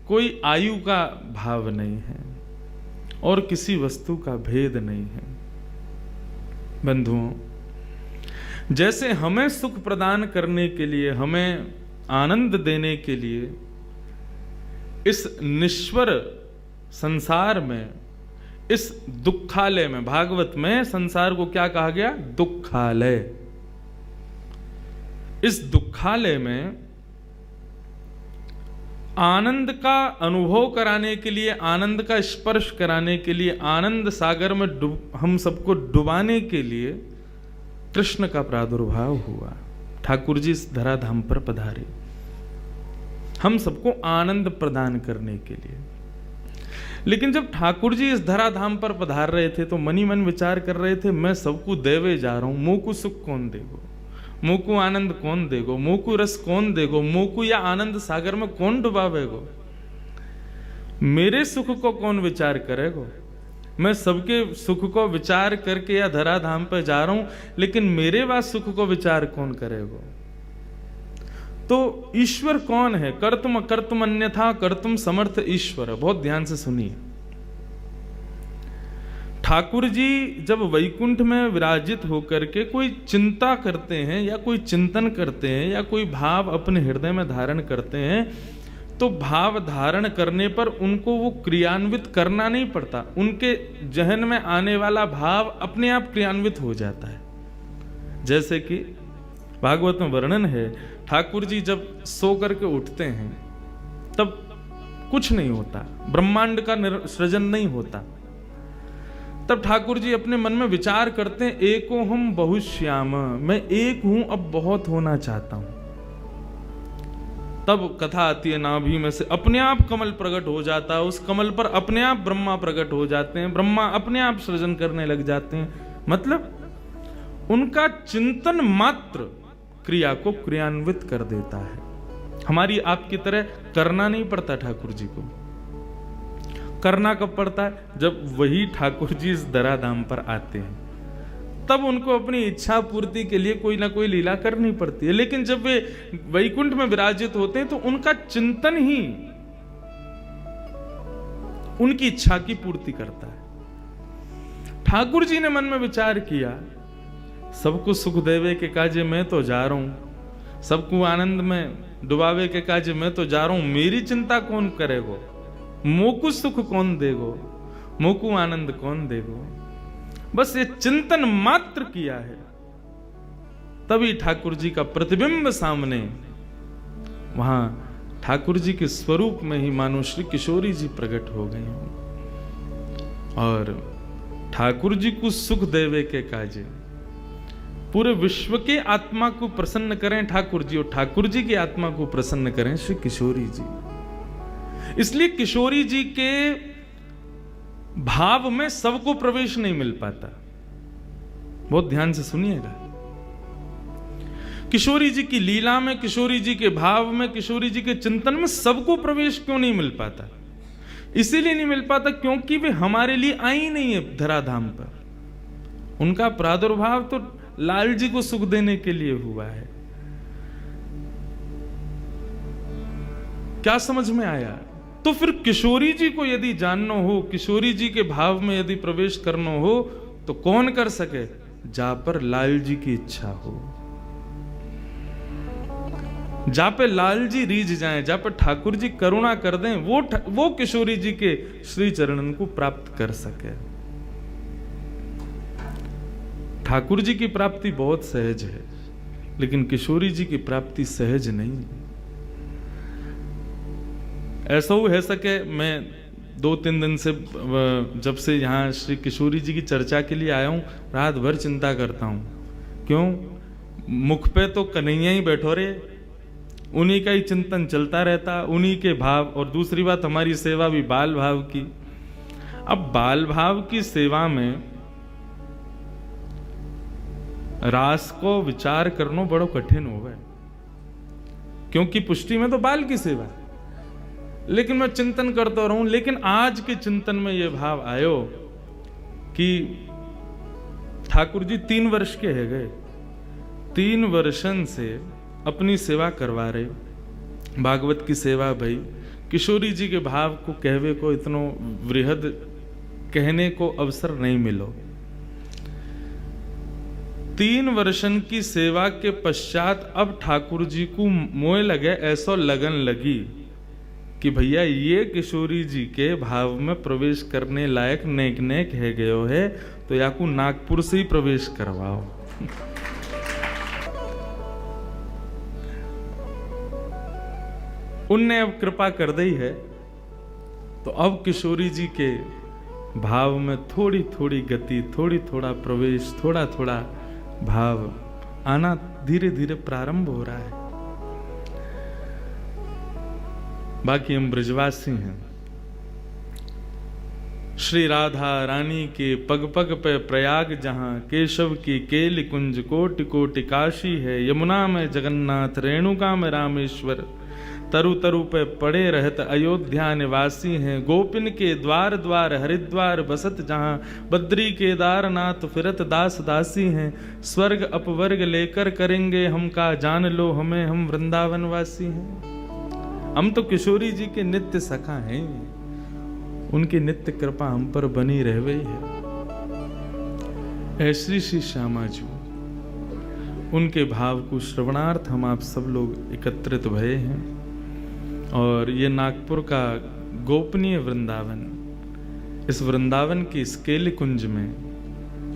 कोई आयु का भाव नहीं है और किसी वस्तु का भेद नहीं है। बंधुओं, जैसे हमें सुख प्रदान करने के लिए, हमें आनंद देने के लिए इस निश्वर संसार में, इस दुखालय में, भागवत में संसार को क्या कहा गया? दुखालय। इस दुखालय में आनंद का अनुभव कराने के लिए, आनंद का स्पर्श कराने के लिए, आनंद सागर में हम सबको डुबाने के लिए कृष्ण का प्रादुर्भाव हुआ। ठाकुर जी इस धराधाम पर पधारे हम सबको आनंद प्रदान करने के लिए। लेकिन जब ठाकुर जी इस धराधाम पर पधार रहे थे तो मनी मन विचार कर रहे थे, मैं सबको देवे जा रहा हूं, मोकु सुख कौन देगो, मोकु आनंद कौन देगो, मोकु रस कौन देगो, मोकु या आनंद सागर में कौन डुबावेगो, मेरे सुख को कौन विचार करेगो। मैं सबके सुख को विचार करके या धराधाम पर जा रहा हूं, लेकिन मेरे बाद सुख को विचार कौन करेगो। तो ईश्वर कौन है? कर्तुम अकर्तुम अन्यथा कर्तुम समर्थ ईश्वर। बहुत ध्यान से सुनिए। ठाकुर जी जब वैकुंठ में विराजित होकर के कोई चिंता करते हैं या कोई चिंतन करते हैं या कोई भाव अपने हृदय में धारण करते हैं, तो भाव धारण करने पर उनको वो क्रियान्वित करना नहीं पड़ता, उनके जहन में आने वाला भाव अपने आप क्रियान्वित हो जाता है। जैसे कि भागवत में वर्णन है, ठाकुर जी जब सो करके उठते हैं तब कुछ नहीं होता, ब्रह्मांड का सृजन नहीं होता। तब ठाकुर जी अपने मन में विचार करते हैं, एको हम बहुश्याम, मैं एक हूं, अब बहुत होना चाहता हूं। तब कथा आती है, नाभि में से अपने आप कमल प्रकट हो जाता है, उस कमल पर अपने आप ब्रह्मा प्रकट हो जाते हैं, ब्रह्मा अपने आप सृजन करने लग जाते हैं। मतलब उनका चिंतन मात्र क्रिया को क्रियान्वित कर देता है। हमारी आपकी तरह करना नहीं पड़ता ठाकुर जी को। करना कब पड़ता है? जब वही ठाकुर जी इस धराधाम पर आते हैं, तब उनको अपनी इच्छा पूर्ति के लिए कोई ना कोई लीला करनी पड़ती है। लेकिन जब वे वैकुंठ में विराजित होते हैं तो उनका चिंतन ही उनकी इच्छा की पूर्ति करता है। ठाकुर जी ने मन में विचार किया, सबको सुख देवे के काजे मैं तो जा रहा हूं, सबको आनंद में डुबावे के काजे मैं तो जा रहा हूं, मेरी चिंता कौन करेगो, मोकु सुख कौन देगो, मोकु आनंद कौन देगो। बस ये चिंतन मात्र किया है, तभी ठाकुर जी का प्रतिबिंब सामने, वहां ठाकुर जी के स्वरूप में ही मानो श्री किशोरी जी प्रकट हो गए हैं। और ठाकुर जी को सुख देवे के काजे पूरे विश्व के आत्मा को प्रसन्न करें ठाकुर जी, और ठाकुर जी की आत्मा को प्रसन्न करें श्री किशोरी जी। इसलिए किशोरी जी के भाव में सबको प्रवेश नहीं मिल पाता। बहुत ध्यान से सुनिएगा। किशोरी जी की लीला में, किशोरी जी के भाव में, किशोरी जी के चिंतन में सबको प्रवेश क्यों नहीं मिल पाता? इसीलिए नहीं मिल पाता क्योंकि वे हमारे लिए आई नहीं है धराधाम पर। उनका प्रादुर्भाव तो लाल जी को सुख देने के लिए हुआ है। क्या समझ में आया? तो फिर किशोरी जी को यदि जानना हो, किशोरी जी के भाव में यदि प्रवेश करना हो, तो कौन कर सके? जहां पर लाल जी की इच्छा हो, जहां पे लाल जी रीझ जाएं, जहां पर ठाकुर जी करुणा कर दें, वो किशोरी जी के श्री चरणन को प्राप्त कर सके। ठाकुर जी की प्राप्ति बहुत सहज है, लेकिन किशोरी जी की प्राप्ति सहज नहीं है। ऐसा हो है सके, मैं 2-3 दिन से जब से यहाँ श्री किशोरी जी की चर्चा के लिए आया हूँ, रात भर चिंता करता हूँ। क्यों? मुख पे तो कन्हैया ही बैठो रे, उन्हीं का ही चिंतन चलता रहता, उन्हीं के भाव। और दूसरी बात, हमारी सेवा भी बाल भाव की। अब बाल भाव की सेवा में रास को विचार करना बड़ो कठिन हो गए, क्योंकि पुष्टि में तो बाल की सेवा है। लेकिन मैं चिंतन करता रहूं, लेकिन आज के चिंतन में यह भाव आयो कि ठाकुर जी 3 वर्ष के है गए, 3 वर्षन से अपनी सेवा करवा रहे, भागवत की सेवा भई, किशोरी जी के भाव को कहवे को इतनो वृहद कहने को अवसर नहीं मिलो। 3 वर्षन की सेवा के पश्चात अब ठाकुर जी को मोह लगे, ऐसो लगन लगी कि भैया ये किशोरी जी के भाव में प्रवेश करने लायक नेक नेक है गयो है, तो याकू नागपुर से ही प्रवेश करवाओ। उनने अब कृपा कर दी है, तो अब किशोरी जी के भाव में थोड़ी थोड़ी गति, थोड़ी थोड़ा प्रवेश, थोड़ा थोड़ा भाव आना धीरे धीरे प्रारंभ हो रहा है। बाकी हम ब्रजवासी हैं। श्री राधा रानी के पग पग पे प्रयाग जहां, केशव की केली कुंज कोटि कोटि काशी है, यमुना में जगन्नाथ, रेणुका में रामेश्वर, तरु तरु पे पड़े रहत अयोध्या निवासी हैं, गोपिन के द्वार द्वार हरिद्वार बसत जहां, बद्री केदारनाथ फिरत दास दासी हैं, स्वर्ग अपवर्ग लेकर करेंगे हम का, जान लो हमें हम वृंदावन वासी हैं। हम तो किशोरी जी के नित्य सखा हैं, उनकी नित्य कृपा हम पर बनी रहवे है। ऐसी श्री श्यामा जी, उनके भाव को श्रवणार्थ हम आप सब लोग एकत्रित भये हैं। और ये नागपुर का गोपनीय वृंदावन, इस वृंदावन की इस केली कुंज में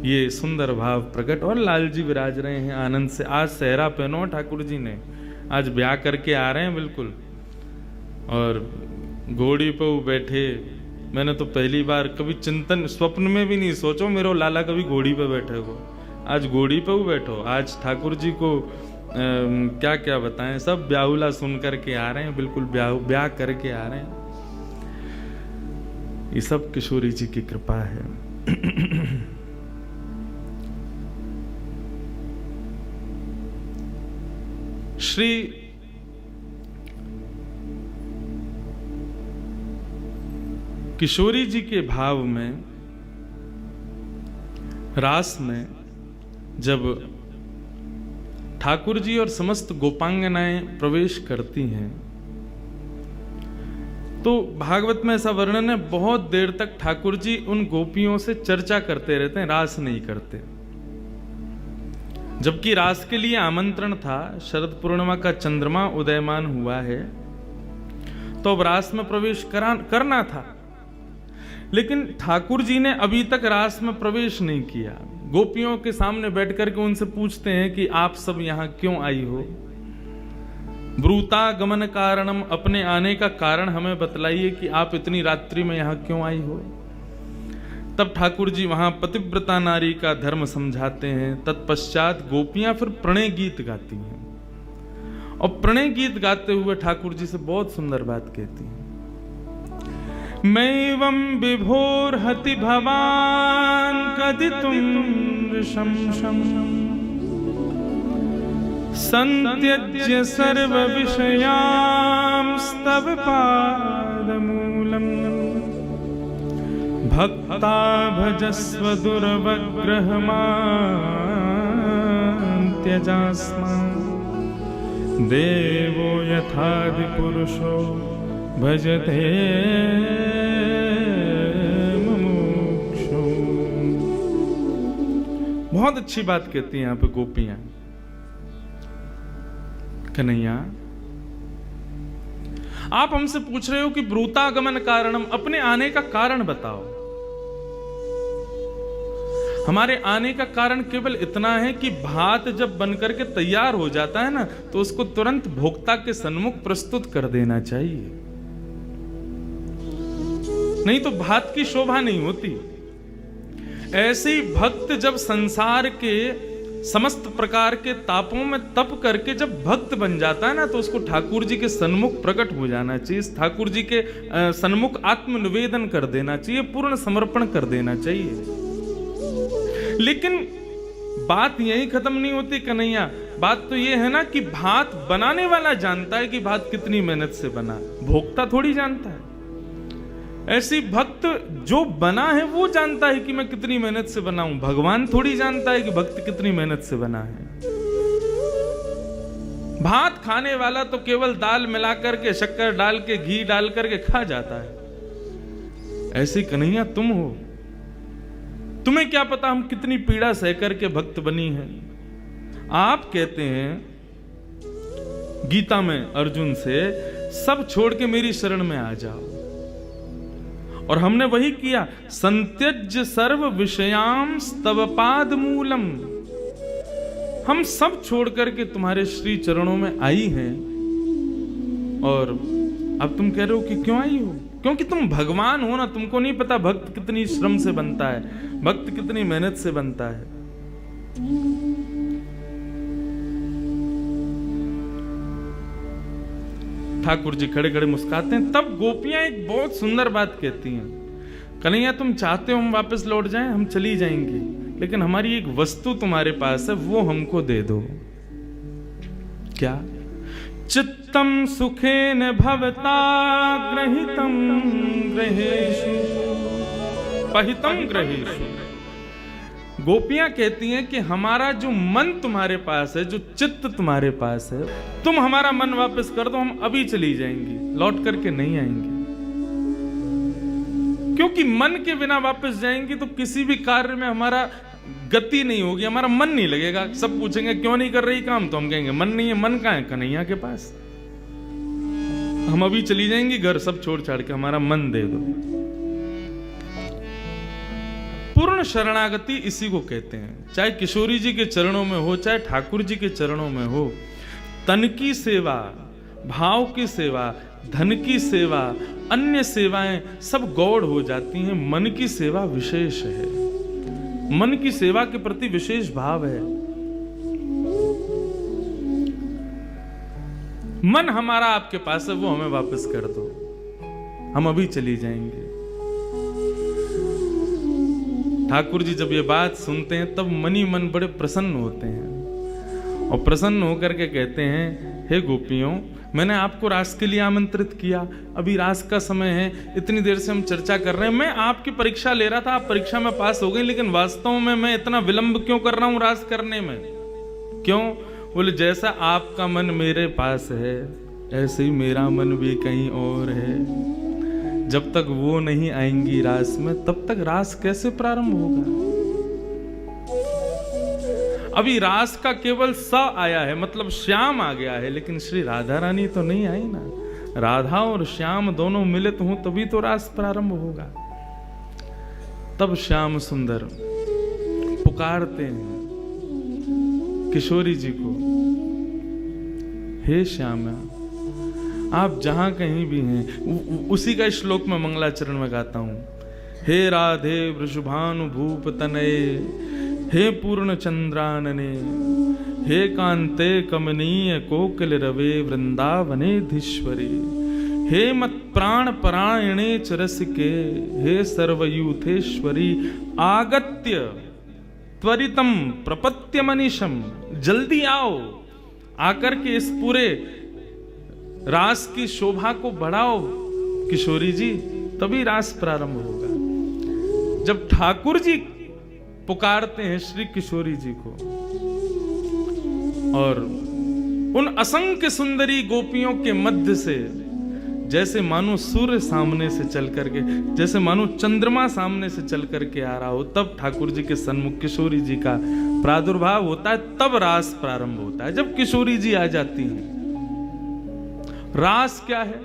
ये सुंदर भाव प्रकट, और लाल जी विराज रहे हैं आनंद से। आज सहरा पहनो ठाकुर जी ने, आज ब्याह करके आ रहे हैं बिल्कुल, और घोड़ी पे वो बैठे। मैंने तो पहली बार कभी चिंतन स्वप्न में भी नहीं सोचो मेरो लाला कभी घोड़ी पे बैठे हो। आज घोड़ी पे वो बैठो। आज ठाकुर जी को क्या क्या बताएं, सब ब्याहुला सुन करके आ रहे हैं, बिल्कुल ब्याह करके आ रहे हैं। ये सब किशोरी जी की कृपा है। श्री किशोरी जी के भाव में, रास में जब ठाकुर जी और समस्त गोपांगनाएं प्रवेश करती हैं, तो भागवत में ऐसा वर्णन है, बहुत देर तक ठाकुर जी उन गोपियों से चर्चा करते रहते हैं, रास नहीं करते। जबकि रास के लिए आमंत्रण था, शरद पूर्णिमा का चंद्रमा उदयमान हुआ है, तो अब रास में प्रवेश करना था, लेकिन ठाकुर जी ने अभी तक रास में प्रवेश नहीं किया। गोपियों के सामने बैठ करके उनसे पूछते हैं कि आप सब यहां क्यों आई हो, ब्रूता गमन कारणम, अपने आने का कारण हमें बतलाइए कि आप इतनी रात्रि में यहां क्यों आई हो। तब ठाकुर जी वहां पतिव्रता नारी का धर्म समझाते हैं। तत्पश्चात गोपियां फिर प्रणय गीत गाती हैं, और प्रणय गीत गाते हुए ठाकुर जी से बहुत सुंदर बात कहती हैं। मैवं विभोर्हति भवान कदितुं ऋषंशं, संत्यज्य सर्व विषयांस्तव पादमूलम्, भक्ता भजस्व दुर्वग्रहमान् त्यजास्मान्, देवो यथादि पुरुषो भजते मुमुक्षु। बहुत अच्छी बात कहती हैं यहाँ पे गोपियां। कन्हैया, आप हमसे पूछ रहे हो कि ब्रूतागमन कारणम, अपने आने का कारण बताओ। हमारे आने का कारण केवल इतना है कि भात जब बनकर के तैयार हो जाता है ना, तो उसको तुरंत भोक्ता के सन्मुख प्रस्तुत कर देना चाहिए, नहीं तो भात की शोभा नहीं होती। ऐसे ही भक्त जब संसार के समस्त प्रकार के तापों में तप करके जब भक्त बन जाता है ना, तो उसको ठाकुर जी के सन्मुख प्रकट हो जाना चाहिए, ठाकुर जी के सन्मुख आत्मनिवेदन कर देना चाहिए, पूर्ण समर्पण कर देना चाहिए। लेकिन बात यही खत्म नहीं होती कन्हैया। बात तो ये है ना कि भात बनाने वाला जानता है कि भात कितनी मेहनत से बना, भोक्ता थोड़ी जानता है। ऐसी भक्त जो बना है वो जानता है कि मैं कितनी मेहनत से बनाऊं, भगवान थोड़ी जानता है कि भक्त कितनी मेहनत से बना है। भात खाने वाला तो केवल दाल मिलाकर के, शक्कर डाल के, घी डाल करके खा जाता है। ऐसी कन्हैया तुम हो। तुम्हें क्या पता हम कितनी पीड़ा सह करके भक्त बनी है। आप कहते हैं गीता में अर्जुन से, सब छोड़ के मेरी शरण में आ जाओ, और हमने वही किया। संत्यज्य सर्व विषयाम स्तव पाद मूलम। हम सब छोड़ करके तुम्हारे श्री चरणों में आई हैं, और अब तुम कह रहे हो कि क्यों आई हो? क्योंकि तुम भगवान हो ना। तुमको नहीं पता भक्त कितनी श्रम से बनता है, भक्त कितनी मेहनत से बनता है। ठाकुर जी खड़े खड़े मुस्कुराते हैं। तब गोपियां एक बहुत सुंदर बात कहती हैं, कन्हैया तुम चाहते हो हम वापस लौट जाएं, हम चली जाएंगी, लेकिन हमारी एक वस्तु तुम्हारे पास है, वो हमको दे दो। क्या? चित्तम सुखेन भवता ग्रहितम ग्रहेषु पहितम ग्रहेषु। गोपियां कहती हैं कि हमारा जो मन तुम्हारे पास है, जो चित्त तुम्हारे पास है, तुम हमारा मन वापस कर दो, हम अभी चली जाएंगी, लौट करके नहीं आएंगे। क्योंकि मन के बिना वापस जाएंगे तो किसी भी कार्य में हमारा गति नहीं होगी, हमारा मन नहीं लगेगा। सब पूछेंगे क्यों नहीं कर रही काम, तो हम कहेंगे मन नहीं है। मन कहाँ है? कन्हैया के पास। हम अभी चली जाएंगी घर सब छोड़ छाड़ के, हमारा मन दे दो। पूर्ण शरणागति इसी को कहते हैं। चाहे किशोरी जी के चरणों में हो, चाहे ठाकुर जी के चरणों में हो, तन की सेवा, भाव की सेवा, धन की सेवा, अन्य सेवाएं सब गौड़ हो जाती हैं। मन की सेवा विशेष है, मन की सेवा के प्रति विशेष भाव है। मन हमारा आपके पास है, वो हमें वापस कर दो, हम अभी चली जाएंगे। ठाकुर जी जब ये बात सुनते हैं तब मन ही मन बड़े प्रसन्न होते हैं, और प्रसन्न होकर के कहते हैं, हे गोपियों, मैंने आपको रास के लिए आमंत्रित किया, अभी रास का समय है, इतनी देर से हम चर्चा कर रहे हैं, मैं आपकी परीक्षा ले रहा था, आप परीक्षा में पास हो गई, लेकिन वास्तव में मैं इतना विलंब क्यों कर रहा हूं रास करने में? क्यों? बोले जैसा आपका मन मेरे पास है, ऐसे ही मेरा मन भी कहीं और है। जब तक वो नहीं आएंगी रास में, तब तक रास कैसे प्रारंभ होगा? अभी रास का केवल स आया है, मतलब श्याम आ गया है, लेकिन श्री राधा रानी तो नहीं आई ना। राधा और श्याम दोनों मिलित हों तभी तो रास प्रारंभ होगा। तब श्याम सुंदर पुकारते हैं किशोरी जी को, हे श्यामा, आप जहां कहीं भी हैं। उसी का श्लोक में मंगलाचरण में गाता हूं, हे राधे वृषभानुभूप तनये, हे पूर्ण चंद्रानने, हे कांते कमनीय कोकिल रवे वृंदावनेधीश्वरी, हे मत प्राण परायणे चरसिके, हे सर्वयूथेश्वरी, आगत्य त्वरितम प्रपत्य मनीषम। जल्दी आओ, आकर के इस पूरे रास की शोभा को बढ़ाओ किशोरी जी, तभी रास प्रारंभ होगा। जब ठाकुर जी पुकारते हैं श्री किशोरी जी को, और उन असंख्य सुंदरी गोपियों के मध्य से जैसे मानो सूर्य सामने से चल करके, जैसे मानो चंद्रमा सामने से चल करके आ रहा हो, तब ठाकुर जी के सन्मुख किशोरी जी का प्रादुर्भाव होता है। तब रास प्रारंभ होता है, जब किशोरी जी आ जाती हैं। रास क्या है?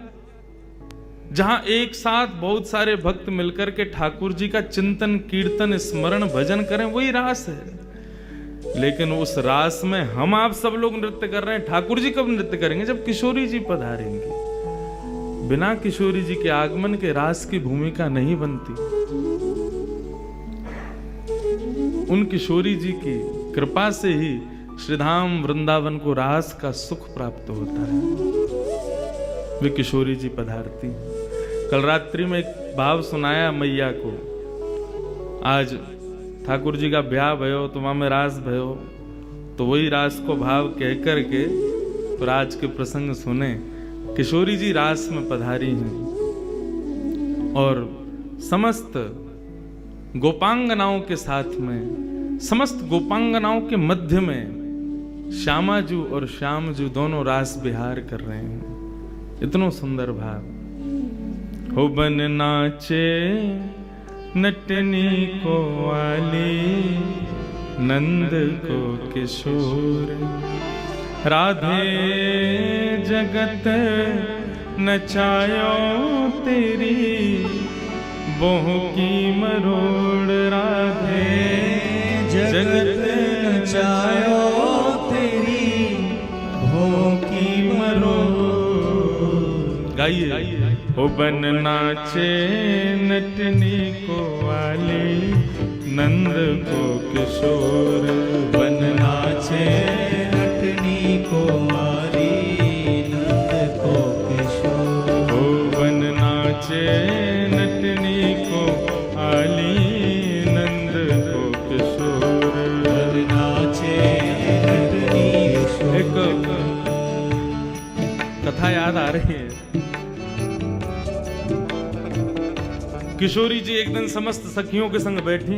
जहां एक साथ बहुत सारे भक्त मिलकर के ठाकुर जी का चिंतन, कीर्तन, स्मरण, भजन करें, वही रास है। लेकिन उस रास में हम आप सब लोग नृत्य कर रहे हैं। ठाकुर जी कब नृत्य करेंगे? जब किशोरी जी पधारेंगे। बिना किशोरी जी के आगमन के रास की भूमिका नहीं बनती। उन किशोरी जी की कृपा से ही श्रीधाम वृंदावन को रास का सुख प्राप्त होता है। वे किशोरी जी पधारती। कल रात्रि में एक भाव सुनाया मैया को। आज ठाकुर जी का ब्याह भयो तो वहां में रास भयो, तो वही रास को भाव कह करके तो आज के प्रसंग सुने। किशोरी जी रास में पधारी हैं और समस्त गोपांगनाओं के साथ में, समस्त गोपांगनाओं के मध्य में श्यामाजू और श्यामजू दोनों रास विहार कर रहे हैं। इतना सुंदर भाव। हो बन नाचे नटनी को वाली, नंद को किशोर, राधे जगत नचायो तेरी, बोह की मरोड़, राधे जगत नचायो तेरी, बोह की मरोड़। गाइए। हो बन नाचे नटनी को वाली, नंद को किशोर, बन नाचे नटनी को वाली, नंद को किशोर। हो बन नाचे नटनी को वाली, नंद को किशोर, बन नाचे नटनी किशोर। एक कथा याद आ रही है। किशोरी जी एक दिन समस्त सखियों के संग बैठी,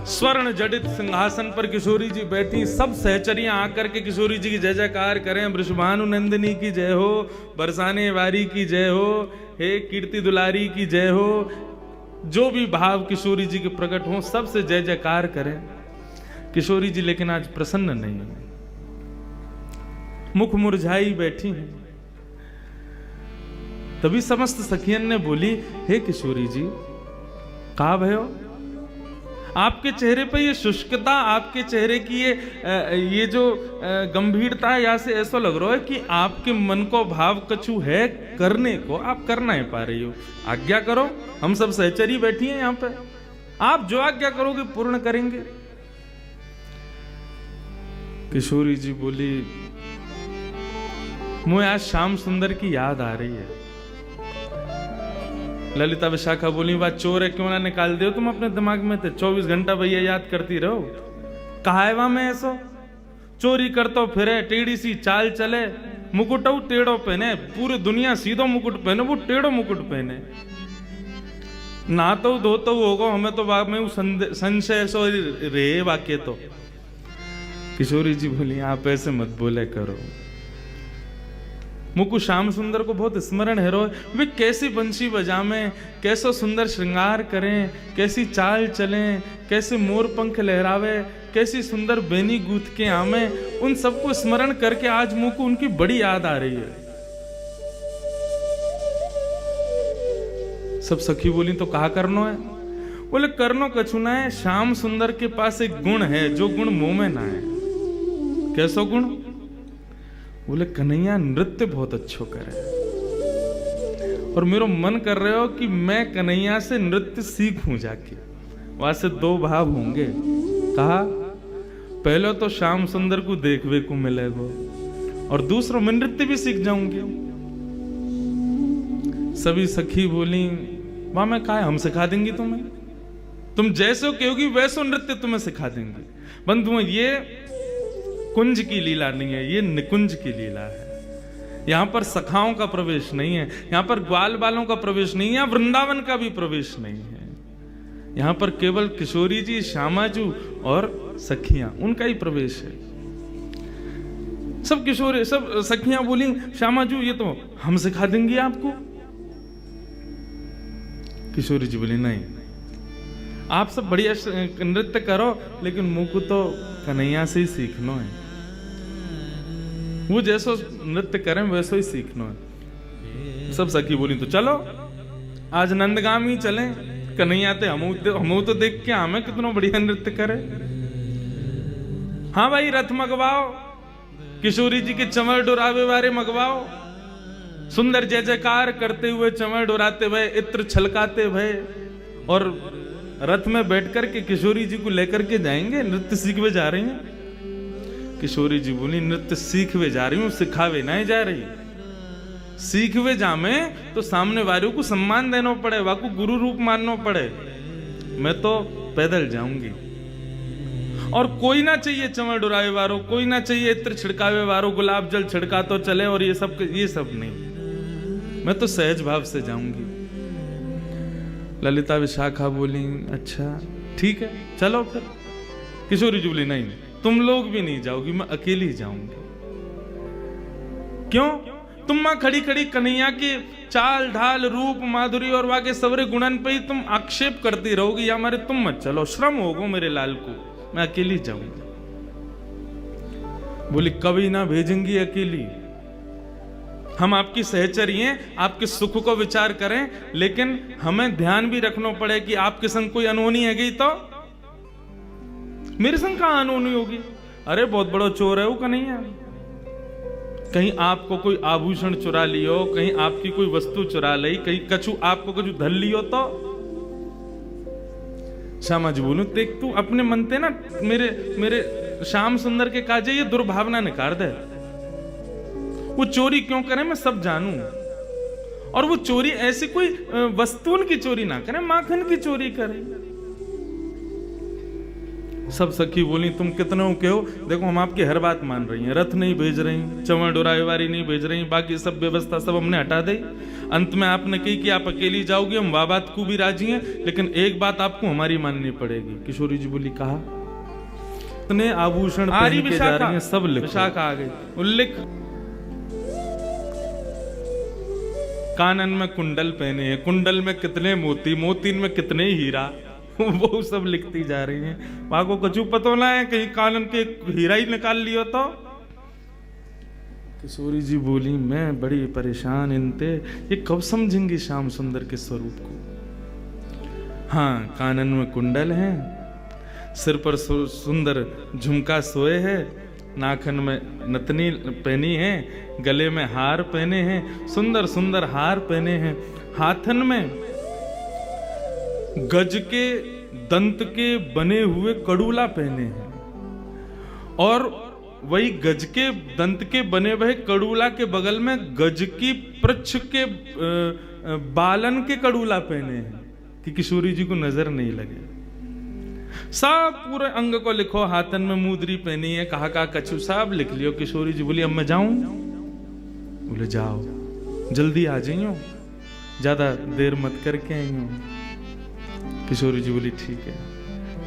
स्वर्ण जडित सिंहासन पर किशोरी जी बैठी। सब सहचरियां आकर के किशोरी जी की जय जयकार करें। वृषभानु नंदिनी की जय हो, बरसाने वारी की जय हो, हे कीर्ति दुलारी की जय हो। जो भी भाव किशोरी जी के प्रकट हो, सबसे जय जयकार करें। किशोरी जी लेकिन आज प्रसन्न नहीं है, मुख मुरझाई बैठी हैं। तभी समस्त सखियन ने बोली, हे किशोरी जी, कहा भयो? आपके चेहरे पे ये शुष्कता, आपके चेहरे की ये जो गंभीरता है, यहाँ से ऐसा लग रहा है कि आपके मन को भाव कछु है करने को, आप कर नहीं पा रही हो। आज्ञा करो, हम सब सहचरी बैठी हैं यहाँ पे, आप जो आज्ञा करोगे पूर्ण करेंगे। किशोरी जी बोली, मुझे आज श्याम सुंदर की याद आ रही है। ललिता विशाखा बोली, बात चोर है, क्यों ना निकाल दो तुम अपने दिमाग में थे। 24 घंटा भैया याद करती रहो। कहा है वहां में ऐसो चोरी करतो फिरे, टेढ़ी सी चाल चले, मुकुट टेढ़ो पहने, पूरी दुनिया सीधो मुकुट पहने, वो टेढ़ो मुकुट पहने। ना तो धो तो होगा, हमें तो बाग में संशय सो रे वाक्य। तो किशोरी जी बोली, आप ऐसे मत बोले करो। मुकु श्याम सुंदर को बहुत स्मरण है। वे कैसी बंशी बजावें, कैसो सुंदर श्रृंगार करें, कैसी चाल चलें, कैसे मोर पंख लहरावे, कैसी सुंदर बेनी गूथ के आमे। उन सबको स्मरण करके आज मुकु उनकी बड़ी याद आ रही है। सब सखी बोली, तो कहा करनो है? बोले, करनो कछु ना है, श्याम सुंदर के पास एक गुण है जो गुण मुंह में ना है। कैसो गुण? बोले, कन्हैया नृत्य बहुत अच्छो करे, और मेरा मन कर रहे हो कि मैं कन्हैया से नृत्य सीखूं जाके। वहां से दो भाव होंगे। कहा, पहले तो श्याम सुंदर को देखने को मिलेगा, और दूसरा मैं नृत्य भी सीख जाऊंगी। सभी सखी बोली, वहां मैं कहा, हम सिखा देंगी तुम्हें, तुम जैसे कहोगी वैसो नृत्य तुम्हें सिखा देंगे। बंधुओं, ये कुंज की लीला नहीं है, ये निकुंज की लीला है। यहाँ पर सखाओं का प्रवेश नहीं है, यहाँ पर ग्वाल बालों का प्रवेश नहीं है, यहाँ वृंदावन का भी प्रवेश नहीं है। यहाँ पर केवल किशोरी जी, श्यामाजू और सखियां, उनका ही प्रवेश है। सब किशोरी, सब सखियां बोली, श्यामाजू ये तो हम सिखा देंगी आपको। किशोरी जी बोली, नहीं, आप सब बढ़िया नृत्य करो, लेकिन मुझको तो कन्हैया से ही सीखना है। वो जैसो नृत्य करें वैसो ही सीखना है। सब सखी बोली, तो चलो आज नंदगामी चलें, कन्हैया ते हम तो देख के हमें कितना बढ़िया नृत्य करे। हाँ भाई, रथ मंगवाओ, किशोरी जी के चंवर डोरावे वारे मंगवाओ, सुंदर जय जयकार करते हुए चंवर डोराते हुए, इत्र छलकाते हुए, और रथ में बैठकर के किशोरी जी को लेकर के जाएंगे। नृत्य सीखवे जा रही हैं। किशोरी जी बोली, नृत्य सीखवे जा रही हूं, सिखावे नहीं जा रही। सीखवे जामे तो सामने वालों को सम्मान देना पड़े, वाको गुरु रूप मानना पड़े। मैं तो पैदल जाऊंगी, और कोई ना चाहिए चंवर डुरावे वारो, कोई ना चाहिए इत्र छिड़कावे वारो, गुलाब जल छिड़का तो चले, और ये सब नहीं। मैं तो सहज भाव से जाऊंगी। ललिता विशाखा बोली, अच्छा ठीक है, चलो फिर। किशोरी जी बोली, नहीं, तुम लोग भी नहीं जाओगी, मैं अकेली जाऊंगी। क्यों? तुम मां खड़ी खड़ी कन्हैया की चाल ढाल रूप माधुरी और वाके सवरे गुणन पे ही तुम आक्षेप करती रहोगी, या हमारे तुम मत चलो, श्रम होगो मेरे लाल को, मैं अकेली जाऊंगी। बोली कभी ना भेजेंगी अकेली, हम आपकी सहचरी हैं, आपके सुख को विचार करें, लेकिन हमें ध्यान भी रखना पड़े कि आपके संग कोई अनहोनी है गई तो मेरे संग कहां अनहोनी होगी। अरे बहुत बड़ा चोर है वो कन्हैया, कहीं आपको कोई आभूषण चुरा लियो, कहीं आपकी कोई वस्तु चुरा ली, कहीं कछु आपको कछु धल लियो तो श्यामा जी बोलू देख तू अपने मनते ना मेरे श्याम सुंदर के काजे ये दुर्भावना निकाल दे। वो चोरी क्यों करे मैं सब जानू, और वो चोरी ऐसी कोई वस्तुन की चोरी ना करे, माखन की चोरी करे। सब सखी बोली तुम कितनों के हो, देखो हम आपकी हर बात मान रही हैं, रथ नहीं भेज रही, चंवर डोराईवारी नहीं भेज रही, बाकी सब व्यवस्था सब हमने हटा दी। अंत में आपने कही कि आप अकेली जाओगी, हम वाह बात को भी राजी हैं, लेकिन एक बात आपको हमारी माननी पड़ेगी। किशोरी जी बोली कहा, इतने आभूषण पहन के जा रही हैं, सब लिखो। विशाखा आ गई, उल्लेख कानन में कुंडल पहने हैं, कुंडल में कितने मोती, मोतीन में कितने हीरा, वो सब लिखती जा रही हैं। वहां को कछु पतो ना है, कहीं कानन के हीरा ही निकाल लियो तो। किशोरी जी बोली मैं बड़ी परेशान इनते, ये कब समझेंगी श्याम सुंदर के स्वरूप को। हाँ कानन में कुंडल है, सिर पर सुंदर झुमका सोए है, नाखन में नतनी पहनी है, गले में हार पहने हैं, सुंदर सुंदर हार पहने हैं, हाथन में गज के दंत के बने हुए कड़ूला पहने हैं, और वही गज के दंत के बने हुए कड़ूला के बगल में गज की पृच्छ के बालन के कड़ूला पहने हैं कि किशोरी जी को नजर नहीं लगे। सब पूरे अंग को लिखो, हाथन में मुद्री पहनी है, कहा कछु सब लिख लियो। किशोरी जी बोली अब मैं जाऊं? बोले जाओ, जल्दी आ जाइयो, ज्यादा देर मत करके आइयो। किशोरी जी बोली ठीक है।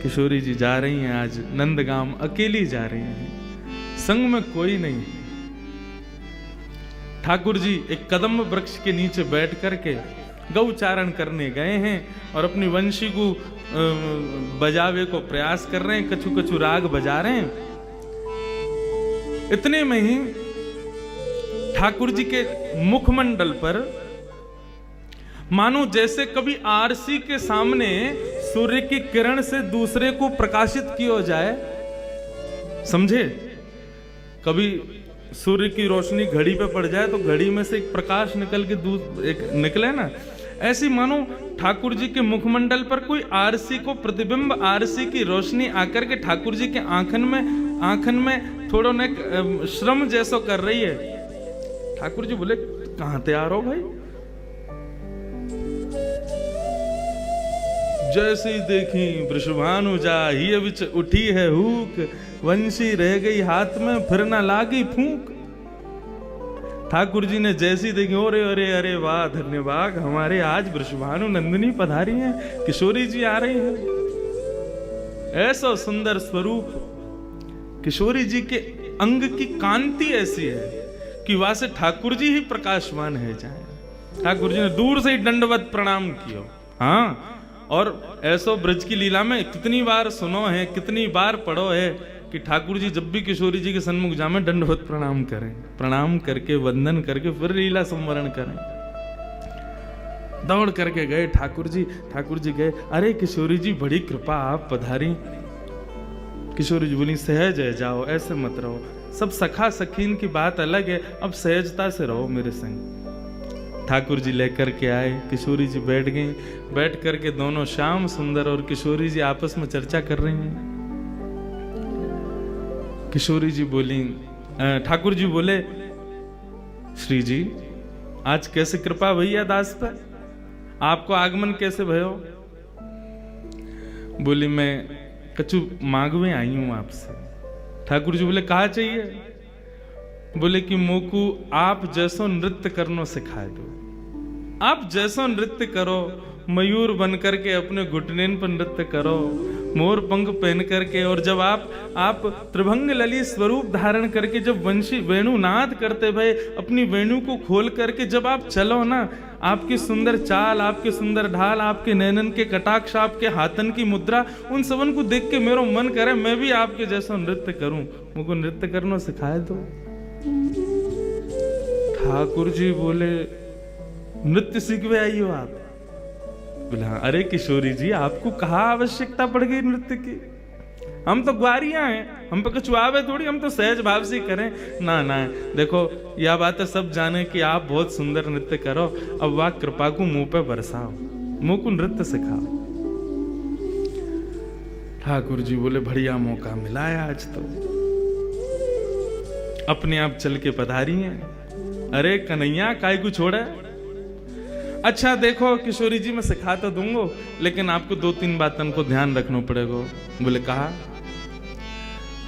किशोरी जी जा रही हैं, आज नंदगाम अकेली जा रही हैं, संग में कोई नहीं। ठाकुर जी एक कदम वृक्ष के नीचे बैठ करके गौचारण करने गए हैं और अपनी वंशी को बजावे को प्रयास कर रहे हैं, कछु कछु राग बजा रहे हैं। इतने में ही ठाकुर जी के मुखमंडल पर मानो जैसे कभी आरसी के सामने सूर्य की किरण से दूसरे को प्रकाशित किया जाए, समझे? कभी सूर्य की रोशनी घड़ी पे पड़ जाए तो घड़ी में से एक प्रकाश निकल के एक निकले ना, ऐसी मानो ठाकुर जी के मुखमंडल पर कोई आरसी को प्रतिबिंब, आरसी की रोशनी आकर के ठाकुर जी के आंखन में थोड़ा न श्रम जैसो कर रही है। ठाकुर जी बोले कहां तैयार हो भाई? जैसे ही देखी वृषभानु जा ही बिच उठी है हुक, वंशी रह गई हाथ में फिर ना लागी फूंक। ठाकुर जी ने जैसी देखी, अरे अरे अरे वाह धन्यवाद, हमारे आज वृषभानु नंदिनी पधारी हैं, किशोरी जी आ रही हैं। ऐसा सुंदर स्वरूप, किशोरी जी के अंग की कांति ऐसी है कि वहां से ठाकुर जी ही प्रकाशवान है जाए। ठाकुर जी ने दूर से ही दंडवत प्रणाम किया। हाँ, और ऐसो ब्रज की लीला में कितनी बार सुनो है, कितनी बार पढ़ो है कि ठाकुर जी जब भी किशोरी जी के सन्मुख जामे दंडवत प्रणाम करें, प्रणाम करके वंदन करके फिर लीला संवरण करें। दौड़ करके गए ठाकुर जी गए, अरे किशोरी जी बड़ी कृपा आप पधारी। किशोरी जी बोली सहज है, जाओ ऐसे मत रहो, सब सखा सखीन की बात अलग है, अब सहजता से रहो मेरे संग। ठाकुर जी लेकर के आए, किशोरी जी बैठ गई, बैठ करके दोनों श्याम सुंदर और किशोरी जी आपस में चर्चा कर रही हैं। किशोरी जी बोली, ठाकुर जी बोले श्री जी आज कैसे कृपा भैया दास पर, आपको आगमन कैसे भयो? बोली मैं कछु मांगवे आई हूं आपसे। ठाकुर जी बोले कहा चाहिए? बोले कि मोकू आप जैसो नृत्य करनो सिखा दो, आप जैसो नृत्य करो मयूर बन करके अपने घुटनेन पर नृत्य करो, मोर पंख पहन करके। और जब आप त्रिभंग ललित स्वरूप धारण करके जब वंशी वेणु नाद करते भय, अपनी वेणु को खोल करके जब आप चलो ना, आपकी सुंदर चाल, आपके सुंदर ढाल, आपके नैनन के कटाक्ष, आपके हाथन की मुद्रा, उन सबन को देख के मेरा मन करे मैं भी आपके जैसा नृत्य करूं, मुझको नृत्य करना सिखाए दो। ठाकुर जी बोले नृत्य सीखवे आई हो आप? बोला अरे किशोरी जी, आपको कहा आवश्यकता पड़ गई नृत्य की? हम तो ग्वारियां हैं, हम पे कुछ आवे थोड़ी, हम तो सहज भाव से करें ना। देखो यह बात है सब जाने कि आप बहुत सुंदर नृत्य करो, अब वाह कृपा को मुंह पे बरसाओ, मुंह को नृत्य सिखाओ। ठाकुर जी बोले बढ़िया मौका मिला है आज तो, अपने आप चल के पधारी हैं। अरे कन्हैया काय को छोड़ा? अच्छा देखो किशोरी जी मैं सिखा तो दूंगा, लेकिन आपको 2-3 बातों को ध्यान रखना पड़ेगा। बोले कहा?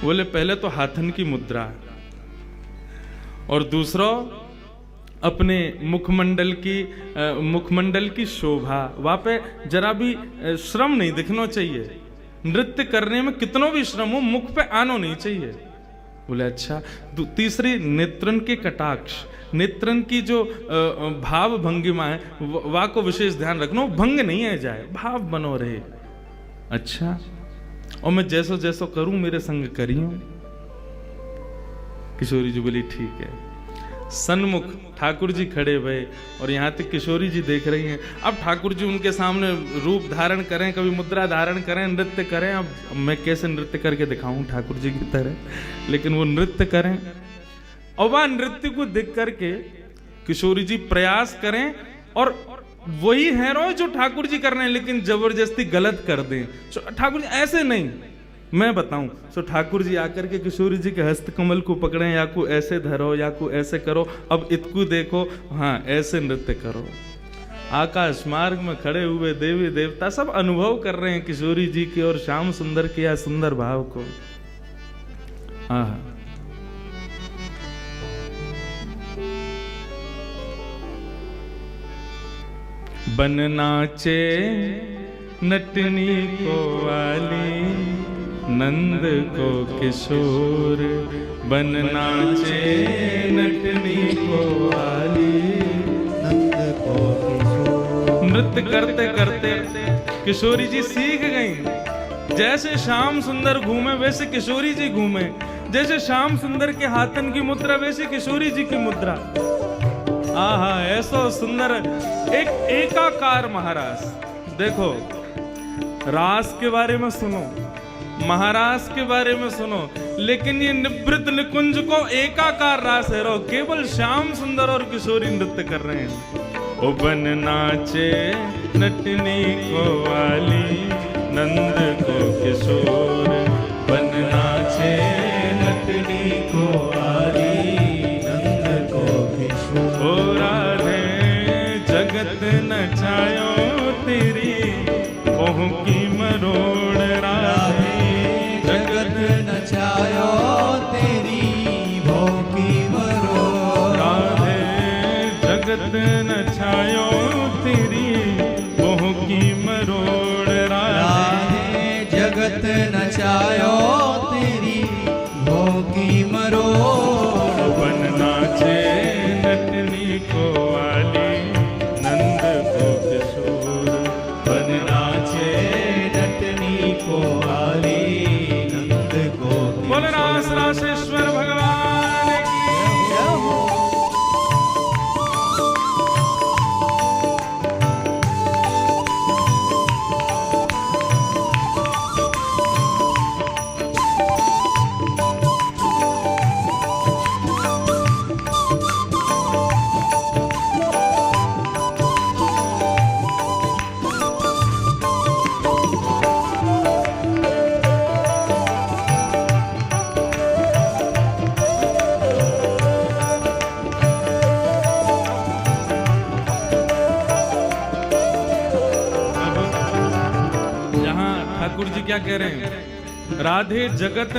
बोले पहले तो हाथन की मुद्रा, और दूसरा अपने मुखमंडल की शोभा, वहां पे जरा भी श्रम नहीं दिखना चाहिए। नृत्य करने में कितनों भी श्रम हो, मुख पे आना नहीं चाहिए। बोले अच्छा। तीसरी नेत्रन के कटाक्ष, नेत्रन की जो भाव भंगिमा है वह को विशेष ध्यान रखना, भंग नहीं है जाए, भाव बनो रहे। अच्छा, और मैं जैसो जैसो करूं मेरे संग करियो। किशोरी जी बोली ठीक है। सन्मुख ठाकुर जी खड़े भये और यहाँ तक किशोरी जी देख रही हैं। अब ठाकुर जी उनके सामने रूप धारण करें, कभी मुद्रा धारण करें, नृत्य करें। अब मैं कैसे नृत्य करके दिखाऊं ठाकुर जी की तरह, लेकिन वो नृत्य करें। और वह नृत्य को देख करके किशोरी जी प्रयास करें, और वही है रो जो ठाकुर जी कर रहे हैं, लेकिन जबरदस्ती गलत कर दें। ठाकुर जी ऐसे नहीं, मैं बताऊं। सो ठाकुर जी आकर के किशोरी जी के हस्त कमल को पकड़ें, या को ऐसे धरो या को ऐसे करो, अब इतकू देखो, हाँ ऐसे नृत्य करो। आकाश मार्ग में खड़े हुए देवी देवता सब अनुभव कर रहे हैं किशोरी जी की और श्याम सुंदर के या सुंदर भाव को। हाँ, बन नाचे नटनी को वाली, नंद को किशोर। बन नाचे नटनी को वाली, नंद को किशोर। नृत्य करते करते किशोरी जी सीख गई। जैसे श्याम सुंदर घूमे वैसे किशोरी जी घूमे, जैसे श्याम सुंदर के हाथन की मुद्रा वैसे किशोरी जी की मुद्रा। आहा, ऐसा सुंदर एक एकाकार महारास। देखो रास के बारे में सुनो, महारास के बारे में सुनो, लेकिन ये निवृत्त निकुंज को एकाकार रास है रो, केवल श्याम सुंदर और किशोरी नृत्य कर रहे हैं। ओ बन नाचे नटनी को वाली, नंद को किशोर। बन नाचे नटनी को वाली, नंद को किशोर। ओ राधे जगत नचायो तेरी ओह की मरोड़। राधे जगत नचायो तेरी भों की मरोड़। राधे जगत नचायो तेरी ओह की मरोड़। राधे जगत नचायो तेरी भों की मरोड़। बन नाचे नटनी को वाली, नंद को किशोर। बन नाचे नटनी को वाली, नंद को बोल रास रासेश्वर भगवान की। ठाकुर जी क्या कह रहे हैं? राधे जगत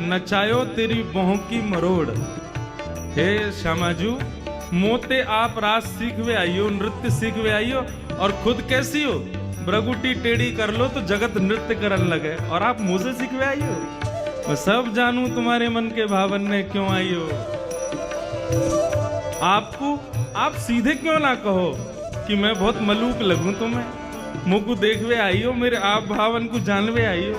नचायो तेरी बोह की मरोड़। हे श्यामाजू, मोते आप रास सीखवे आइयो, नृत्य सीखवे आइयो, और खुद कैसी हो, भ्रगुटी टेढ़ी कर लो तो जगत नृत्य करने लगे, और आप मुझे सिखवे आई हो। मैं सब जानू तुम्हारे मन के भावन ने क्यों आई हो। आप सीधे क्यों ना कहो कि मैं बहुत मलूक लगूं तुम्हें, मुझको देखवे आई हो, मेरे आप भावन को जानवे आई हो।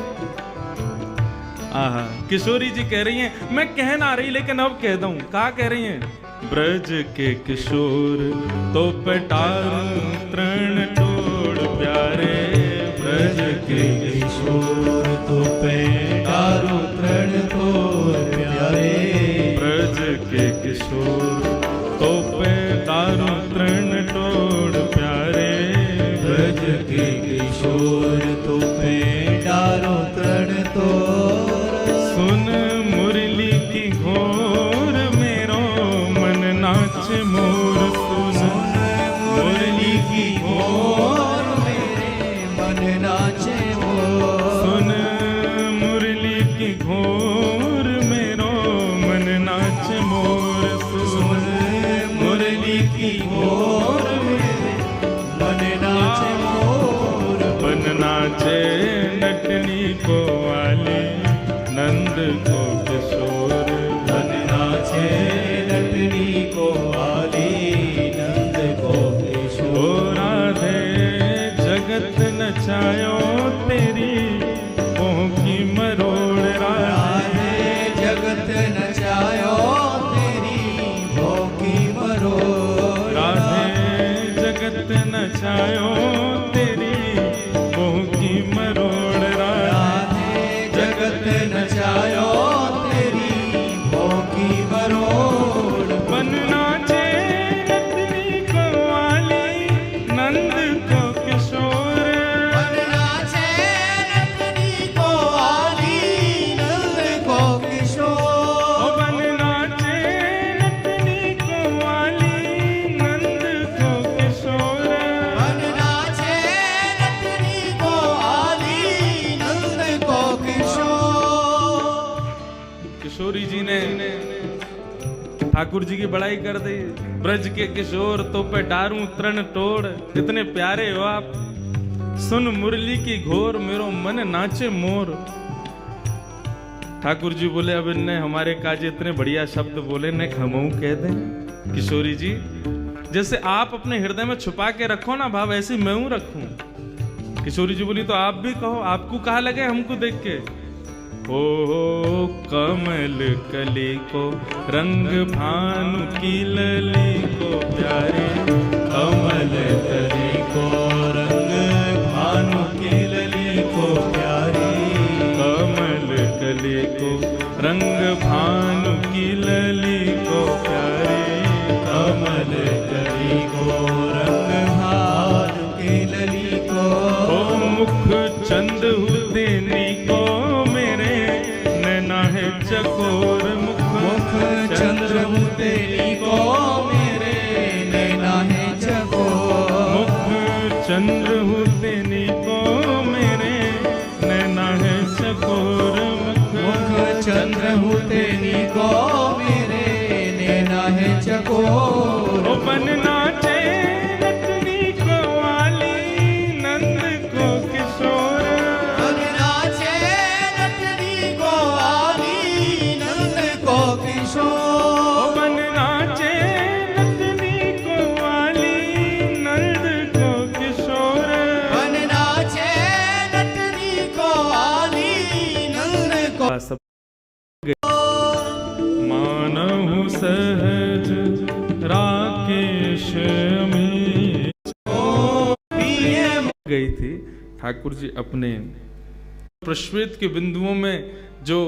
आहा, किशोरी जी कह रही हैं, मैं कह ना रही लेकिन अब कह दूं। क्या कह रही हैं? ब्रज के किशोर तो पटारू तृण तोड़ प्यारे, ब्रज के किशोर तो पटारू तृण तोड़ प्यारे, ब्रज के किशोर तो पटारू तृण तोड़ प्यारे, ब्रज के किशोर तो पटारू तृण तोड़। सुन मुरली की घोर मेरो मन नाच मोर, सुन मुरली की घोर मेरे मन नाचे मोर, सुन मुरली की घोर मेरो मन नाच मोर, सुन मुरली की घोर मेरे मन नाचे मोर। बन नाचे नटनी को वाले नंद को किशोर, बन नाचे नटनी को वाली नंद को किशोर। ओ राधे जगत नचायो तेरी मोह की मरोड़, राधे जगत नचायो तेरी भोग की मरोड़, राधे जगत नचायो तेरी मोह की मरोड़, राधे जगत नचायो तेरी भोग की मरोड़। बन नाचे नटनी को वाली नंद को किशोर, बन नाचे नटनी को वाली नंद को किशोर, बन नाचे नटनी को वाली नंद को किशोर। बन नाचे नटनी को वाली नंद को किशोर। किशोरी जी ने ठाकुर जी की बड़ाई कर दी। ब्रज के किशोर तो पे डारू तृण तोड़, इतने प्यारे हो आप। सुन मुरली की घोर मेरो मन नाचे मोर। ठाकुर जी बोले, अब इनने हमारे काजे इतने बढ़िया शब्द बोले, ने हमऊ कह दें। किशोरी जी, जैसे आप अपने हृदय में छुपा के रखो ना भाव, ऐसे मैं हूं रखूं। किशोरी जी बोली, तो आप भी कहो, आपको कहा लगे हमको देख के। ओ कमल कली को रंग भानु की लली को प्यारे, कमल कली को रंग भानु की लली को प्यारी, कमल कली को रंग भानु की लली को प्यारे, कमल कली को रंग भानु की लली को। ओ मुख चंद देनी को मेरे नैना है चकोर, मुख चंद्र तेरी को मेरे नैना है चकोर, मुख चंद्र देनी को मेरे नैना है चकोर, मुख चंद्र तेरी को मेरे नैना है चकोर। ओ बन नाचे नटनी को वाली नंद को किशोर, बन नाचे नटनी को वाली नंद को किशोर, ओ बन नाचे नटनी को वाली नंद को किशोर। बन नाचे नटनी को वाली नंद को। सब मानहु सहज राकेश में गई थी। ठाकुर जी अपने प्रश्वेत के बिंदुओं में जो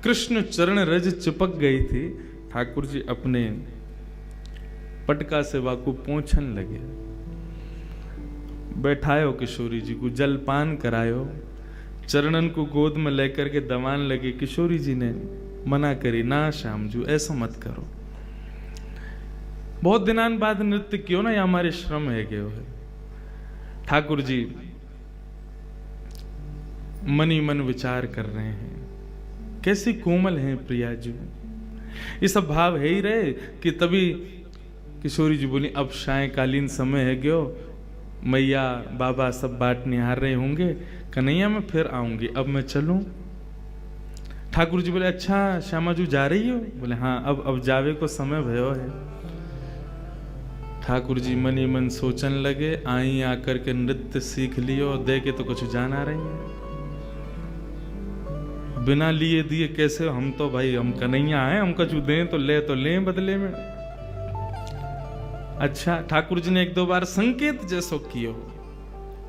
कृष्ण चरण रज चिपक गई थी, ठाकुर जी अपने पटका से वाकु पोंछन लगे। बैठायो किशोरी जी को, जलपान करायो, चरणन को गोद में लेकर के दबान लगे। किशोरी जी ने मना करी, ना श्याम जी ऐसा मत करो, बहुत दिनान बाद नृत्य क्यों ना, ये हमारे श्रम है गए है। ठाकुर जी मनी मन विचार कर रहे हैं, कैसी कोमल हैं प्रिया जी। ये सब भाव है ही रहे कि तभी किशोरी जी बोली अब सायकालीन समय है गयो, मैया बाबा सब बाट निहार रहे होंगे, कन्हैया मैं फिर आऊंगी, अब मैं चलूं। ठाकुर जी बोले अच्छा श्यामा जी जा रही हो? बोले हाँ अब जावे को समय भयो है। ठाकुर जी मन ही मन सोचन लगे, आई आकर के नृत्य सीख लियो, दे के तो कुछ जान आ रही है, बिना लिए दिए कैसे? हम तो भाई हम कन्हैया हैं, हम कछु दें तो ले बदले में। अच्छा ठाकुर जी ने एक दो बार संकेत जैसो कियो।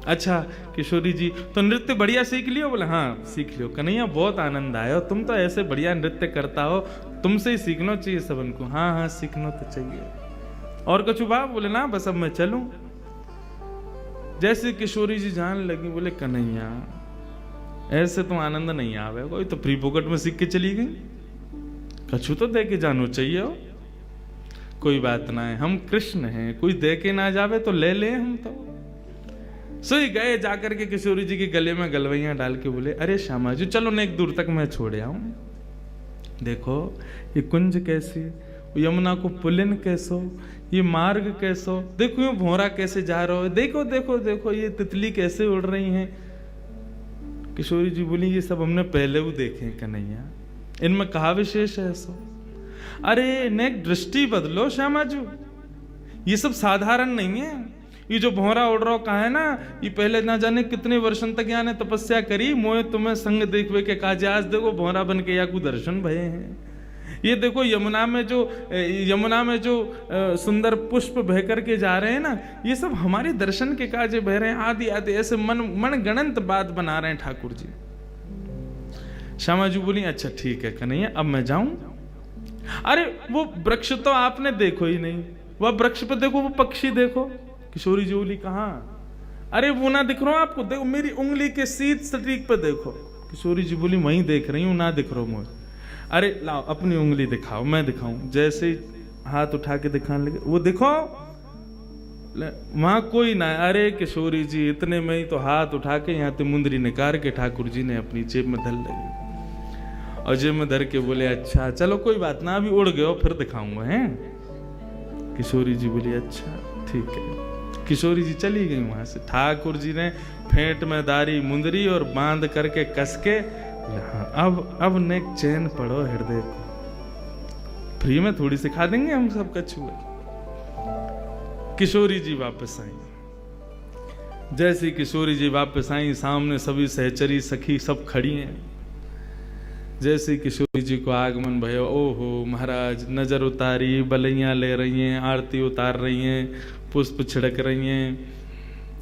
अच्छा किशोरी जी तो नृत्य बढ़िया सीख लियो? बोले हाँ सीख लियो। कन्हैया बहुत आनंद आया, तुम तो ऐसे बढ़िया नृत्य करता हो, तुमसे ही सीखना चाहिए सबन को। हाँ हाँ सीखना तो चाहिए। और कछु बाप? बोले ना बस अब मैं चलूं। जैसे किशोरी जी जान लगी, बोले कन्हैया ऐसे तो आनंद नहीं आवे, कोई तो फ्री पॉकेट में सीख के चली गई, कछु तो दे के जानो चाहिए हो। कोई बात ना है, हम कृष्ण हैं, कोई दे के ना जावे तो ले हम तो। सोई गए जाकर के किशोरी जी के गले में गलवैया डाल के बोले अरे श्यामा जी चलो ना एक दूर तक मैं छोड़ आऊं। देखो ये कुंज कैसी, यमुना को पुलिन कैसो, ये मार्ग कैसो, देखो ये भोरा कैसे जा रहा है, देखो देखो देखो ये तितली कैसे उड़ रही हैं। किशोरी जी बोली ये सब हमने पहले भी देखे हैं कन्हैया, इनमें कहा विशेष है ऐसा? अरे नेक दृष्टि बदलो श्यामा जी, ये सब साधारण नहीं है। ये जो भौरा उड़ रहा कहा है ना, ये पहले ना जाने कितने वर्षों तक यहाँ ने तपस्या करी, मोए तुम्हें संग देखवे के काजे, आज देखो भौरा बन के या को दर्शन भये हैं। ये देखो यमुना में जो सुंदर पुष्प बह करके जा रहे हैं ना, ये सब हमारे दर्शन के काजे बह रहे हैं। आदि आदि ऐसे मन गणंत बात बना रहे हैं ठाकुर जी। श्यामा जी बोली अच्छा ठीक है कन्हैया अब मैं जाऊं। अरे वो वृक्ष तो आपने देखो ही नहीं, वह वृक्ष पर देखो, वो पक्षी देखो। किशोरी जी बोली कहाँ? अरे वो ना दिख रहा आपको, देखो मेरी उंगली के सीध सटीक पे देखो। किशोरी जी बोली वहीं देख रही हूँ, ना दिख रहा मुझे। अरे लाओ अपनी उंगली दिखाओ, मैं दिखाऊं। जैसे ही हाथ उठा के दिखाने लगे, वो देखो वहां कोई ना। अरे किशोरी जी इतने में ही तो हाथ उठा के यहाँ ते मुंदरी निकाल के ठाकुर जी ने अपनी जेब में धर लगी, और जेब में धर के बोले अच्छा चलो कोई बात ना, अभी उड़ गए फिर दिखाऊंगा हैं। किशोरी जी बोली अच्छा ठीक है। किशोरी जी चली गई वहां से। ठाकुर जी ने फेंट में दारी मुंदरी और बांध करके कस के, अब नेक चैन पड़ो हृदय को, फ्री में थोड़ी सिखा देंगे हम सब कछुए। किशोरी जी वापस आई। जैसी किशोरी जी वापस आई, सामने सभी सहचरी सखी सब खड़ी हैं। जैसे किशोरी जी को आगमन भयो, ओहो महाराज नजर उतारी, बलैया ले रही हैं, आरती उतार रही हैं, पुष्प छिड़क रही हैं,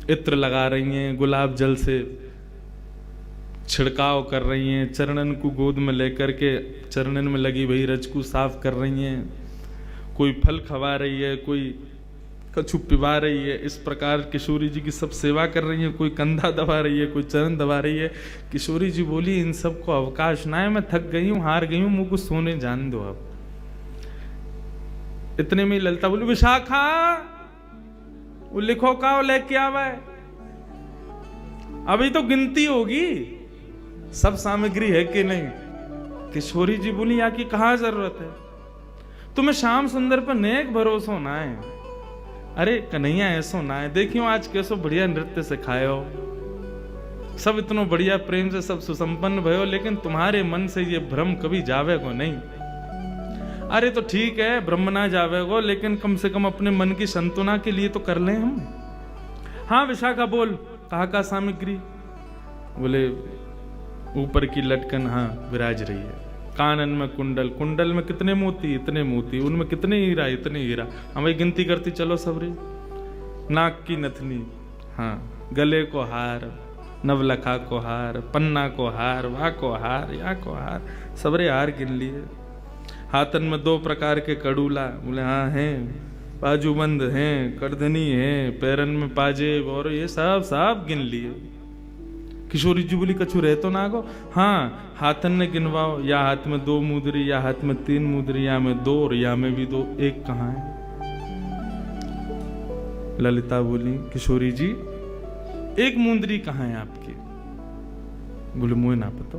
इत्र लगा रही हैं, गुलाब जल से छिड़काव कर रही हैं, चरणन को गोद में लेकर के चरणन में लगी वही रज को साफ कर रही हैं, कोई फल खवा रही है, कोई कछु पिवा रही है। इस प्रकार किशोरी जी की सब सेवा कर रही है, कोई कंधा दबा रही है, कोई चरण दबा रही है। किशोरी जी बोली इन सबको अवकाश ना है, मैं थक गई हूँ, हार गई हूँ, मुझको सोने जान दो अब। इतने में ललिता बोली विशाखा वो लिखो का लेके आवा है, अभी तो गिनती होगी सब सामग्री है कि नहीं। किशोरी जी बोली या की कहाँ जरूरत है, तुम्हें श्याम सुंदर पर नेक भरोसा ना है। अरे कन्हैया ऐसो ना है, देखियो आज कैसो बढ़िया नृत्य सिखायो, सब इतना बढ़िया प्रेम से सब सुसंपन्न भयो, लेकिन तुम्हारे मन से ये भ्रम कभी जावे को नहीं। अरे तो ठीक है ब्रह्म ना जावे को, लेकिन कम से कम अपने मन की संतुना के लिए तो कर लें हम। हाँ विशाखा बोल, कहा का सामग्री? बोले ऊपर की लटकन हाँ विराज रही है, कानन में कुंडल, कुंडल में कितने मोती, इतने मोती, उनमें कितने हीरा, इतने हीरा, हमें गिनती करती चलो सबरे। नाक की नथनी, हाँ गले को हार, नवलखा को हार, पन्ना को हार, वहाँ को हार, यहाँ को हार, सबरे हार गिन लिए। हाथन में 2 प्रकार के कड़ूला, बोले हाँ हैं, बाजूबंद हैं, करधनी हैं, पैरन में पाजेब, और ये सब गिन लिए। किशोरी जी बोली कछु रह तो ना गो? हाँ हाथन ने गिनवाओ, या हाथ में 2 मुद्री, या हाथ में 3 मुद्री, या में 2 और या में भी 2, एक कहाँ है? ललिता बोली किशोरी जी 1 मुंदरी कहाँ है आपकी? बोले मुझे ना पता,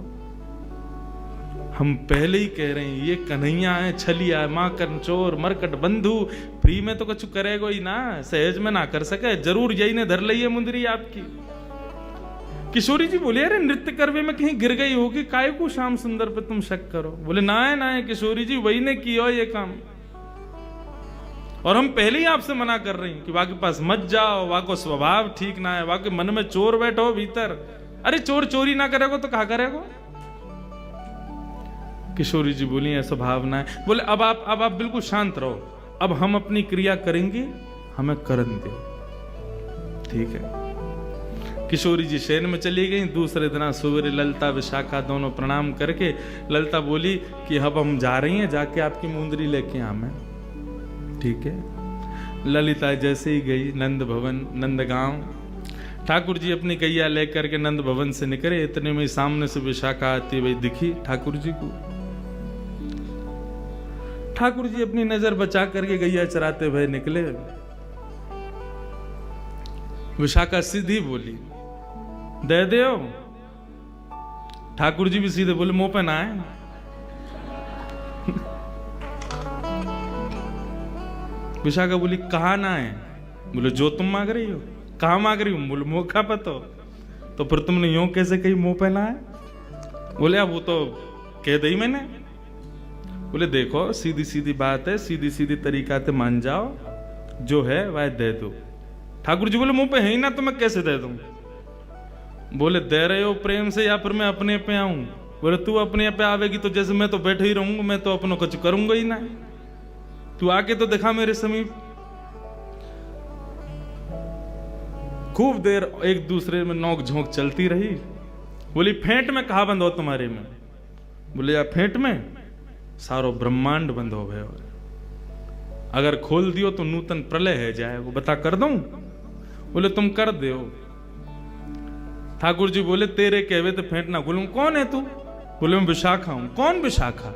हम पहले ही कह रहे हैं ये कन्हैया है, छलिया है, मां कर्णचोर, मरकट बंधु, फ्री में तो कुछ करेगो ही ना, सहज में ना कर सके, जरूर यही ने धर ली है मुंदरी आपकी। किशोरी जी बोले अरे नृत्य करवे में कहीं गिर गई होगी, काय को श्याम सुंदर पे तुम शक करो। बोले ना है किशोरी जी, वही ने किया ये काम, और हम पहले ही आपसे मना कर रहे हैं कि वहां के पास मत जाओ, वहां को स्वभाव ठीक ना है, वहां के मन में चोर बैठो भीतर। अरे चोर चोरी ना करेगो तो कहा करेगो। किशोरी जी बोली ऐसा भाव ना है। बोले अब आप बिल्कुल शांत रहो, अब हम अपनी क्रिया करेंगे, हमें करन दो, ठीक है। किशोरी जी शयन में चली गई। दूसरे दिन सवेरे ललिता विशाखा दोनों प्रणाम करके ललिता बोली कि अब हम जा रही हैं, जाके आपकी मुंदरी लेके आवे, ठीक है। ललिता जैसे ही गई नंद भवन नंदगांव, ठाकुर जी अपनी गैया लेकर के नंद भवन से निकले। इतने में सामने से विशाखा आती हुई दिखी ठाकुर जी को। ठाकुर जी अपनी नजर बचा करके गैया चराते हुए निकले। विशाखा सीधी बोली दे दो। ठाकुर जी भी सीधे बोले मुंह पे ना आए। विशाखा बोली कहा ना है? बोले जो तुम मांग रही हो। कहा मांग रही हूं? बोले मौका पतो। तो फिर तुमने यूं कैसे कही मुंह पे ना है? बोले अब वो तो कह दी मैंने। बोले देखो सीधी सीधी बात है, सीधी सीधी तरीका से मान जाओ, जो है वह दे दो। ठाकुर जी बोले मुंह पे है ही ना तो मैं कैसे दे दूं? बोले दे रहे हो प्रेम से या फिर मैं अपने पे आऊं? बोले तू अपने पे आवेगी तो जैसे मैं तो बैठे ही रहूंगा, मैं तो अपनों कुछ करूंगा ही ना, तू आके तो दिखा मेरे समीप। खूब देर एक दूसरे में नोक झोंक चलती रही। बोली फेंट में कहा बंद हो तुम्हारे में? बोले या फेंट में सारो ब्रह्मांड बंद हो गए, अगर खोल दियो तो नूतन प्रलय है जाए, वो बता कर दूं? बोले तुम कर दो। ठाकुर जी बोले तेरे कहवे तो फेंट ना खोलूं। कौन है तू? बोले मैं विशाखा हूं। कौन विशाखा?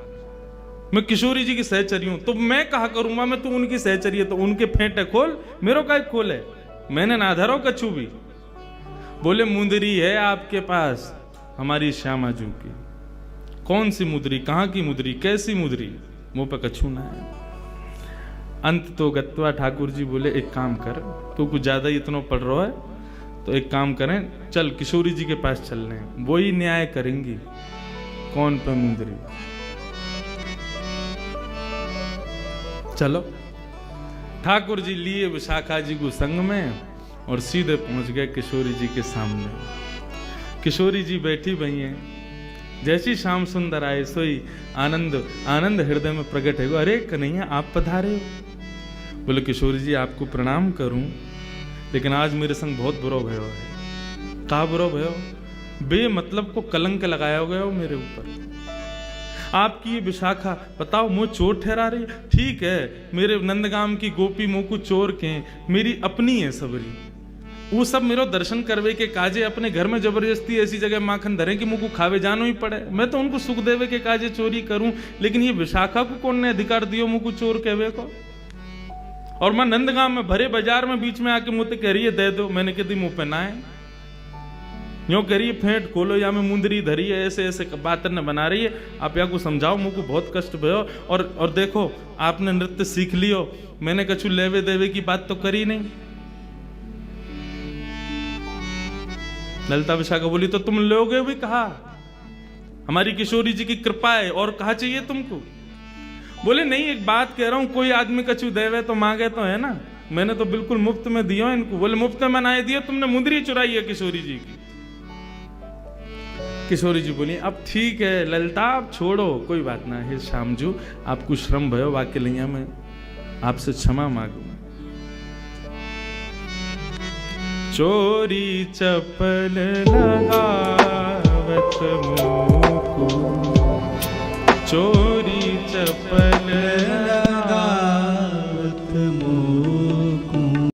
मैं किशोरी जी की सहचरी हूं। तो मैं कहा करूंगा मैं तू उनकी सहचरी है तो उनके फेंटे खोल, मेरो का खोले, मैंने ना धरो कछु भी। बोले मुंदरी है आपके पास हमारी श्यामा जू की। कौन सी मुदरी? कहां की मुदरी? कैसी मुदरी? मुंह पे कछु ना है। अंत तो गत्वा ठाकुर जी बोले एक काम कर, तू कुछ ज्यादा ही इतना पढ़ रहा है तो एक काम करें, चल किशोरी जी के पास चल रहे हैं, वो ही न्याय करेंगी कौन पे मुंदरी। चलो ठाकुर जी लिए विशाखा जी को संग में और सीधे पहुंच गए किशोरी जी के सामने। किशोरी जी बैठी भई हैं। जैसी श्याम सुंदर आए सोई आनंद आनंद हृदय में प्रकट है। अरे कन्हैया आप पधारे हो। बोले किशोरी जी आपको प्रणाम करूं, लेकिन आज मेरे संग बहुत बुरा भयो है। कहा बुरा भयो? बे मतलब को कलंक लगाया गया हो मेरे ऊपर। आपकी ये विशाखा बताओ मुझ चोर ठहरा रही। ठीक है मेरे नंदगाम की गोपी मुँह को चोर के मेरी अपनी है सबरी, वो सब मेरो दर्शन करवे के काजे अपने घर में जबरदस्ती ऐसी जगह माखन धरे कि मुँह को खावे जानो ही पड़े। मैं तो उनको सुख देवे के काजे चोरी करूं, लेकिन ये विशाखा को कौन ने अधिकार दियो मुँह को चोर कहवे को? और मैं नंदगाम में भरे बाजार में बीच में आके मुझे कह रही है दे दो। मैंने कह दी मुंह पे ना है, यूं कह रही है फेंट खोलो या मैं मुंदरी धरी है, ऐसे ऐसे बात न बना रही है। आप या को समझाओ, मुझको बहुत कष्ट भयो। और देखो आपने नृत्य सीख लियो, मैंने कछु लेवे देवे की बात तो करी नहीं। ललिता विशाखा बोली तो तुम लोगे भी कहा, हमारी किशोरी जी की कृपा है और कहा चाहिए तुमको। बोले नहीं एक बात कह रहा हूं, कोई आदमी कछु देवे तो मांगे तो है ना, मैंने तो बिल्कुल मुफ्त में दियो इनको। बोले मुफ्त में ना दियो, तुमने मुंदरी चुराई है किशोरी जी की। किशोरी जी बोली अब ठीक है ललिता आप छोड़ो, कोई बात ना है श्यामजू, आपको श्रम भयो वाक्य लिया मैं आपसे क्षमा मांगू। चोरी चपल लगावत मुको चोर